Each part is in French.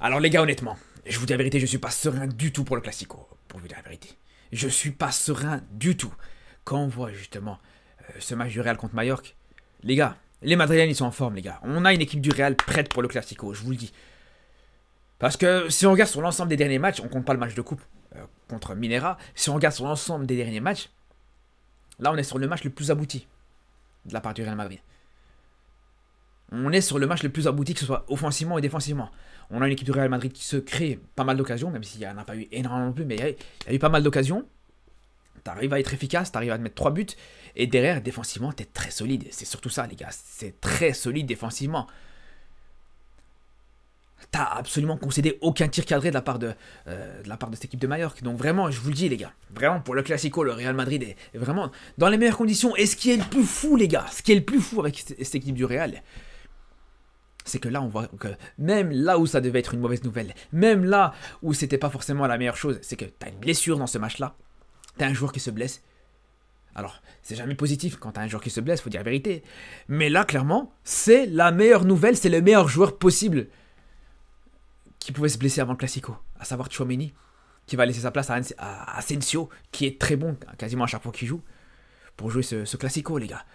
Alors les gars, honnêtement, je vous dis la vérité, je suis pas serein du tout pour le Classico, pour vous dire la vérité. Je suis pas serein du tout. Quand on voit justement ce match du Real contre Mallorca, les gars, les Madrilènes ils sont en forme les gars. On a une équipe du Real prête pour le Classico, je vous le dis. Parce que si on regarde sur l'ensemble des derniers matchs, on compte pas le match de coupe contre Minera, si on regarde sur l'ensemble des derniers matchs, là on est sur le match le plus abouti de la part du Real Madrid. On est sur le match le plus abouti, que ce soit offensivement et défensivement. On a une équipe du Real Madrid qui se crée pas mal d'occasions, même s'il n'y en a pas eu énormément non plus, mais il y a eu pas mal d'occasions. T'arrives à être efficace, t'arrives à te mettre 3 buts, et derrière, défensivement, t'es très solide. C'est surtout ça, les gars. C'est très solide défensivement. T'as absolument concédé aucun tir cadré de la part de cette équipe de Mallorca. Donc vraiment, je vous le dis, les gars. Vraiment, pour le Classico, le Real Madrid est vraiment dans les meilleures conditions. Et ce qui est le plus fou, les gars, ce qui est le plus fou avec cette équipe du Real, c'est que là, on voit que même là où ça devait être une mauvaise nouvelle, même là où c'était pas forcément la meilleure chose, c'est que t'as une blessure dans ce match-là. T'as un joueur qui se blesse. Alors, c'est jamais positif quand t'as un joueur qui se blesse, faut dire la vérité. Mais là, clairement, c'est la meilleure nouvelle, c'est le meilleur joueur possible qui pouvait se blesser avant le Classico, à savoir Tchouaméni, qui va laisser sa place à Asensio, qui est très bon quasiment à chaque fois qu'il joue, pour jouer ce Classico, les gars.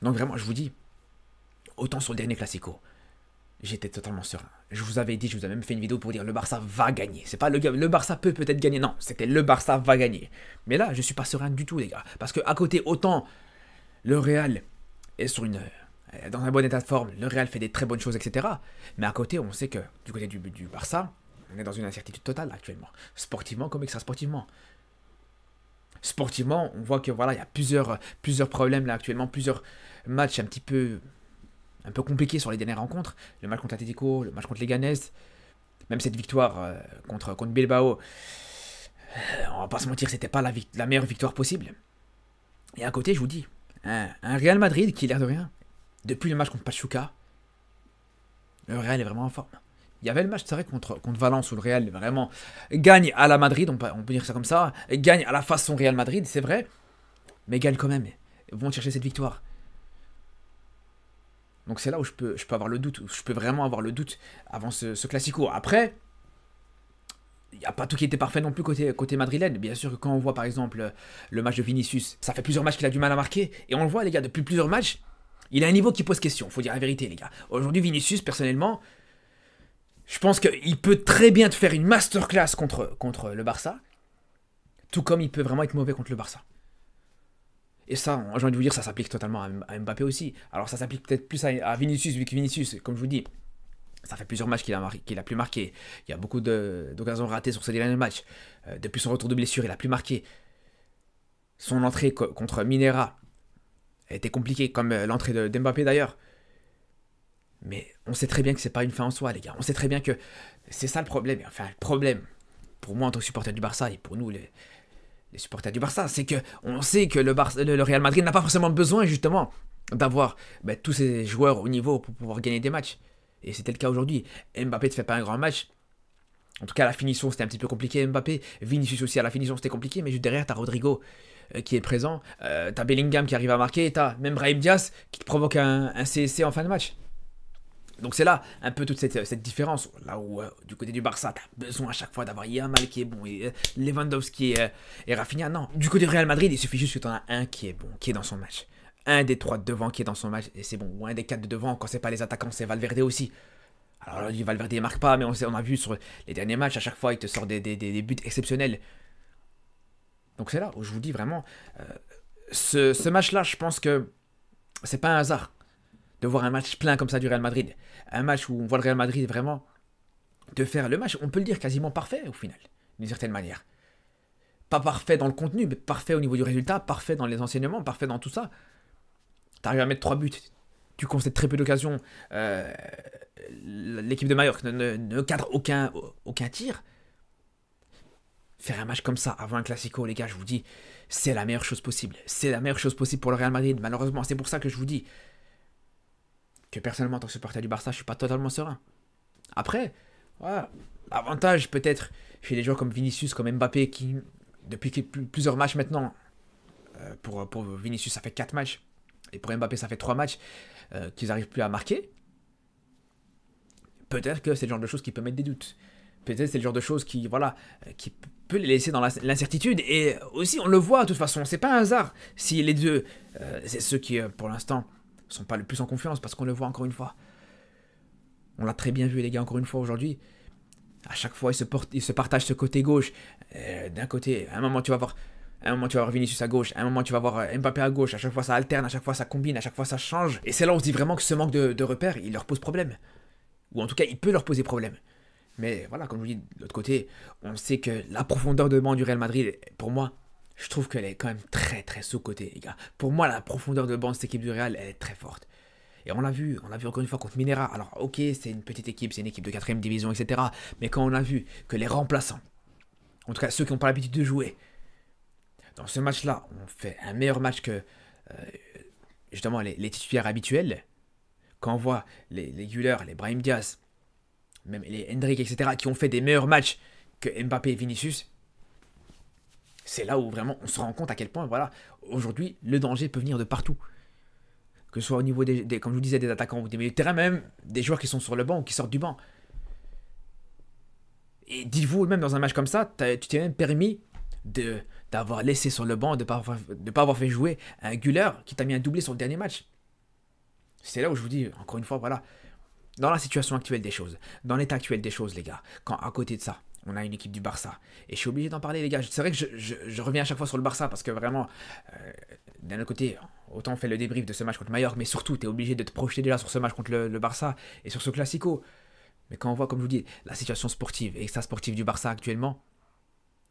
Donc vraiment, je vous dis, autant sur le dernier Classico, j'étais totalement serein. Je vous avais dit, je vous avais même fait une vidéo pour dire le Barça va gagner. C'est pas le Barça peut peut-être gagner, non, c'était le Barça va gagner. Mais là, je suis pas serein du tout, les gars. Parce que à côté, autant le Real est dans un bon état de forme, le Real fait des très bonnes choses, etc. Mais à côté, on sait que du côté du Barça, on est dans une incertitude totale actuellement. Sportivement comme extra-sportivement. Sportivement, on voit que voilà, il y a plusieurs problèmes là actuellement, plusieurs matchs un peu compliqué sur les dernières rencontres. Le match contre Atletico, le match contre Leganés, même cette victoire contre Bilbao, on va pas se mentir, c'était pas la meilleure victoire possible. Et à côté, je vous dis, un Real Madrid qui, l'air de rien, depuis le match contre Pachuca, le Real est vraiment en forme. Il y avait le match, c'est vrai, contre Valence où le Real vraiment gagne à la Madrid, on peut dire ça comme ça, gagne à la façon Real Madrid, c'est vrai, mais gagne quand même. Ils vont chercher cette victoire. Donc c'est là où je peux avoir le doute, où je peux vraiment avoir le doute avant ce Classico. Après, il n'y a pas tout qui était parfait non plus côté madrilène. Bien sûr que quand on voit par exemple le match de Vinicius, ça fait plusieurs matchs qu'il a du mal à marquer. Et on le voit les gars, depuis plusieurs matchs, il a un niveau qui pose question, faut dire la vérité les gars. Aujourd'hui Vinicius, personnellement, je pense qu'il peut très bien te faire une masterclass contre le Barça, tout comme il peut vraiment être mauvais contre le Barça. Et ça, j'ai envie de vous dire, ça s'applique totalement à Mbappé aussi. Alors ça s'applique peut-être plus à Vinicius, vu que Vinicius, comme je vous dis, ça fait plusieurs matchs qu'il a plus marqué. Il y a beaucoup d'occasions ratées sur ces derniers matchs. Depuis son retour de blessure, il a plus marqué. Son entrée contre Minera a été compliquée, comme l'entrée d'Mbappé d'ailleurs. Mais on sait très bien que c'est pas une fin en soi, les gars. On sait très bien que c'est ça le problème. Enfin, le problème, pour moi en tant que supporter du Barça, et pour nous les supporters du Barça, c'est que on sait que le Real Madrid n'a pas forcément besoin justement d'avoir tous ces joueurs au niveau pour pouvoir gagner des matchs. Et c'était le cas aujourd'hui. Mbappé ne fait pas un grand match. En tout cas, à la finition, c'était un petit peu compliqué. Mbappé, Vinicius aussi, à la finition, c'était compliqué. Mais juste derrière, t'as Rodrigo qui est présent. T'as Bellingham qui arrive à marquer. T'as même Brahim Diaz qui te provoque un CSC en fin de match. Donc c'est là un peu toute cette différence. Là où du côté du Barça, t'as besoin à chaque fois d'avoir Yamal qui est bon, et Lewandowski et Rafinha. Non, du côté du Real Madrid, il suffit juste que t'en as un qui est bon, qui est dans son match. Un des 3 de devant qui est dans son match, et c'est bon. Ou un des 4 de devant, quand c'est pas les attaquants, c'est Valverde aussi. Alors là, Valverde il marque pas, mais on a vu sur les derniers matchs, à chaque fois, il te sort des buts exceptionnels. Donc c'est là où je vous dis vraiment, ce match-là, je pense que c'est pas un hasard de voir un match plein comme ça du Real Madrid. Un match où on voit le Real Madrid vraiment de faire le match, on peut le dire quasiment parfait au final, d'une certaine manière. Pas parfait dans le contenu, mais parfait au niveau du résultat, parfait dans les enseignements, parfait dans tout ça. T'arrives à mettre 3 buts, tu concèdes très peu d'occasions, l'équipe de Mallorca ne cadre aucun tir. Faire un match comme ça avant un Classico, les gars, je vous dis, c'est la meilleure chose possible. C'est la meilleure chose possible pour le Real Madrid, malheureusement. C'est pour ça que je vous dis que personnellement, en tant que supporter du Barça, je suis pas totalement serein. Après, voilà, l'avantage peut-être chez des joueurs comme Vinicius, comme Mbappé, qui, depuis plusieurs matchs maintenant, pour Vinicius, ça fait 4 matchs, et pour Mbappé, ça fait 3 matchs, qu'ils n'arrivent plus à marquer. peut-être que c'est le genre de choses qui peut mettre des doutes. Peut-être c'est le genre de choses qui, voilà, qui peut les laisser dans l'incertitude. Et aussi, on le voit de toute façon, c'est pas un hasard si les deux, c'est ceux qui, pour l'instant, sont pas le plus en confiance, parce qu'on le voit encore une fois. On l'a très bien vu, les gars, encore une fois aujourd'hui. À chaque fois, ils se partagent ce côté gauche. D'un côté, à un moment, tu vas voir. À un moment, tu vas voir Vinicius à gauche, à un moment, tu vas voir Mbappé à gauche, à chaque fois ça alterne, à chaque fois ça combine, à chaque fois ça change. Et c'est là où on se dit vraiment que ce manque de repères, il leur pose problème. Ou en tout cas, il peut leur poser problème. Mais voilà, comme je vous dis, de l'autre côté, on sait que la profondeur de banc du Real Madrid, pour moi, je trouve qu'elle est quand même très très sous-cotée, les gars. Pour moi, la profondeur de banc de cette équipe du Real, elle est très forte. Et on l'a vu encore une fois contre Minera. Alors ok, c'est une petite équipe, c'est une équipe de 4ème division, etc. Mais quand on a vu que les remplaçants, en tout cas ceux qui n'ont pas l'habitude de jouer, dans ce match-là, on fait un meilleur match que justement les titulaires habituels. Quand on voit les Güler, les Brahim Diaz, même les Hendrick, etc., qui ont fait des meilleurs matchs que Mbappé et Vinicius, c'est là où vraiment on se rend compte à quel point, voilà, aujourd'hui, le danger peut venir de partout. Que ce soit au niveau comme je vous disais, des attaquants ou des milieux de terrain, même des joueurs qui sont sur le banc ou qui sortent du banc. Et dites-vous, même dans un match comme ça, tu t'es même permis d'avoir laissé sur le banc, de ne pas avoir fait jouer un Güler qui t'a mis un doublé sur le dernier match. C'est là où je vous dis, encore une fois, voilà, dans la situation actuelle des choses, dans l'état actuel des choses, les gars, quand à côté de ça, on a une équipe du Barça, et je suis obligé d'en parler, les gars, c'est vrai que je reviens à chaque fois sur le Barça, parce que vraiment, d'un autre côté, autant on fait le débrief de ce match contre Mallorca, mais surtout, tu es obligé de te projeter déjà sur ce match contre le Barça, et sur ce Classico. Mais quand on voit, comme je vous dis, la situation sportive et extra-sportive du Barça actuellement,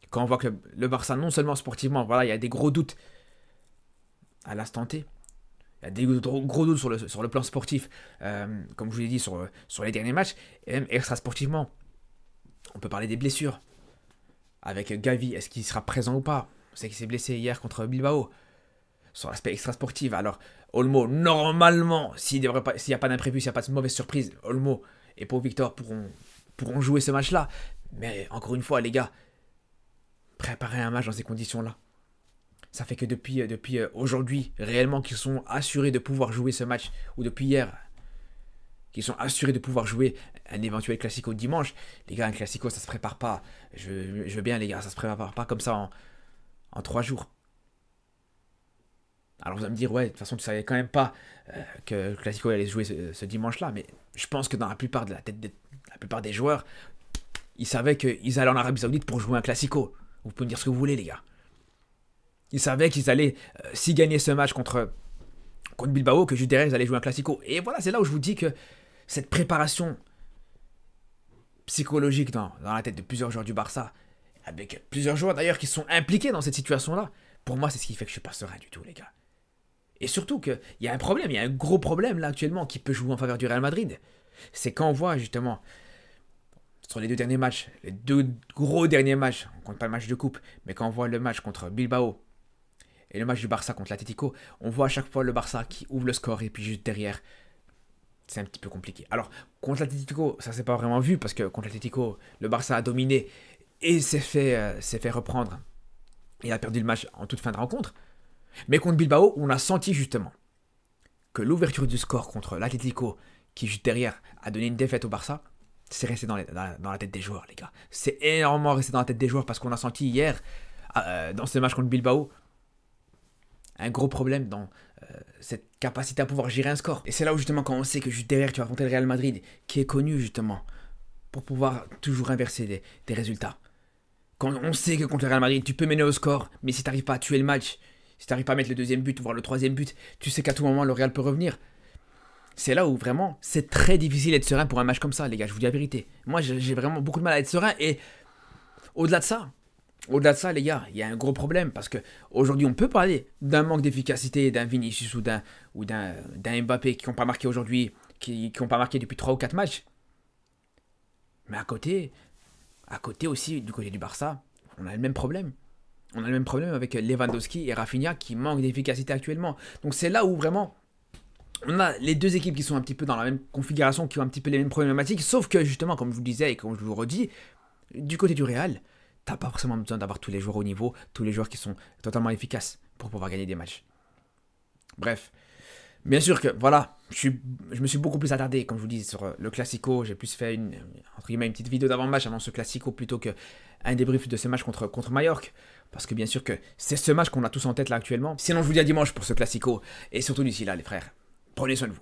quand on voit que le Barça, non seulement sportivement, voilà, il y a des gros doutes à l'instant T, il y a des gros doutes sur le plan sportif, comme je vous l'ai dit, sur les derniers matchs, et même extra-sportivement. On peut parler des blessures. Avec Gavi, est-ce qu'il sera présent ou pas? On sait qu'il s'est blessé hier contre Bilbao. Sur l'aspect extra-sportif, alors, Olmo, normalement, s'il n'y a pas d'imprévu, s'il n'y a pas de mauvaise surprise, Olmo et Pau Victor pourront jouer ce match-là. Mais encore une fois, les gars, préparer un match dans ces conditions-là, ça fait que depuis aujourd'hui, réellement, qu'ils sont assurés de pouvoir jouer ce match, ou depuis hier, qu'ils sont assurés de pouvoir jouer un éventuel Classico dimanche. Les gars, un Classico, ça se prépare pas. Je veux bien, les gars, ça se prépare pas comme ça en 3 jours. Alors vous allez me dire, ouais, de toute façon, tu savais quand même pas que le Classico allait se jouer ce dimanche-là, mais je pense que dans la plupart des joueurs, ils savaient qu'ils allaient en Arabie Saoudite pour jouer un Classico. Vous pouvez me dire ce que vous voulez, les gars. Ils savaient qu'ils allaient, s'ils gagnaient ce match contre Bilbao, que juste derrière, ils allaient jouer un Classico. Et voilà, c'est là où je vous dis que cette préparation psychologique dans la tête de plusieurs joueurs du Barça, avec plusieurs joueurs d'ailleurs qui sont impliqués dans cette situation-là, pour moi, c'est ce qui fait que je suis pas serein du tout, les gars. Et surtout qu'il y a un problème, il y a un gros problème là actuellement qui peut jouer en faveur du Real Madrid. C'est quand on voit justement, sur les 2 derniers matchs, les 2 gros derniers matchs, on compte pas le match de coupe, mais quand on voit le match contre Bilbao et le match du Barça contre l'Atlético, on voit à chaque fois le Barça qui ouvre le score et puis juste derrière, c'est un petit peu compliqué. Alors, contre l'Atlético, ça s'est pas vraiment vu parce que contre l'Atlético, le Barça a dominé et s'est fait reprendre. Il a perdu le match en toute fin de rencontre. Mais contre Bilbao, on a senti justement que l'ouverture du score contre l'Atlético, qui juste derrière a donné une défaite au Barça, c'est resté dans la tête des joueurs, les gars. C'est énormément resté dans la tête des joueurs parce qu'on a senti hier, dans ce match contre Bilbao, un gros problème dans cette capacité à pouvoir gérer un score. Et c'est là où justement quand on sait que juste derrière tu vas affronter le Real Madrid, qui est connu justement pour pouvoir toujours inverser des résultats. Quand on sait que contre le Real Madrid, tu peux mener au score, mais si tu n'arrives pas à tuer le match, si tu n'arrives pas à mettre le 2e but, voire le 3e but, tu sais qu'à tout moment le Real peut revenir. C'est là où vraiment c'est très difficile d'être serein pour un match comme ça, les gars, je vous dis la vérité. Moi j'ai vraiment beaucoup de mal à être serein et au-delà de ça, les gars, il y a un gros problème parce que aujourd'hui on peut parler d'un manque d'efficacité d'un Vinicius ou d'un Mbappé qui n'ont pas marqué aujourd'hui, qui n'ont pas marqué depuis 3 ou 4 matchs. Mais à côté aussi, du côté du Barça, on a le même problème. On a le même problème avec Lewandowski et Rafinha qui manquent d'efficacité actuellement. Donc c'est là où vraiment on a les 2 équipes qui sont un petit peu dans la même configuration, qui ont un petit peu les mêmes problématiques, sauf que justement, comme je vous le disais et comme je vous le redis, du côté du Real, t'as pas forcément besoin d'avoir tous les joueurs au niveau, tous les joueurs qui sont totalement efficaces pour pouvoir gagner des matchs. Bref, Bien sûr que, voilà, je me suis beaucoup plus attardé, comme je vous dis, sur le Classico. J'ai plus fait entre guillemets, une petite vidéo d'avant-match avant ce Classico plutôt qu'un débrief de ce match contre Majorque. Parce que bien sûr que c'est ce match qu'on a tous en tête là actuellement. Sinon, je vous dis à dimanche pour ce Classico. Et surtout d'ici là, les frères, prenez soin de vous.